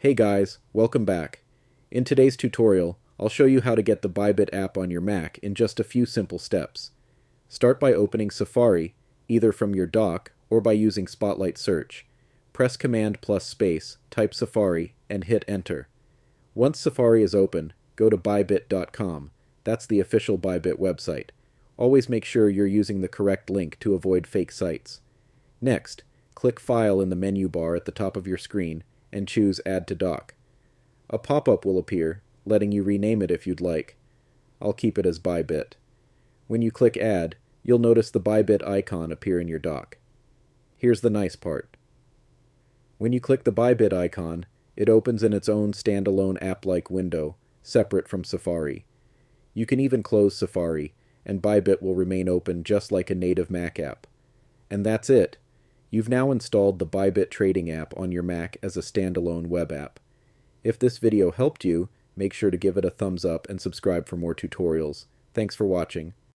Hey guys, welcome back. In today's tutorial, I'll show you how to get the Bybit app on your Mac in just a few simple steps. Start by opening Safari, either from your dock or by using Spotlight Search. Press Command plus space, type Safari, and hit Enter. Once Safari is open, go to bybit.com. That's the official Bybit website. Always make sure you're using the correct link to avoid fake sites. Next, click File in the menu bar at the top of your screen and choose Add to Dock. A pop-up will appear, letting you rename it if you'd like. I'll keep it as Bybit. When you click Add, you'll notice the Bybit icon appear in your dock. Here's the nice part. When you click the Bybit icon, it opens in its own standalone app-like window, separate from Safari. You can even close Safari, and Bybit will remain open just like a native Mac app. And that's it. You've now installed the Bybit trading app on your Mac as a standalone web app. If this video helped you, make sure to give it a thumbs up and subscribe for more tutorials. Thanks for watching.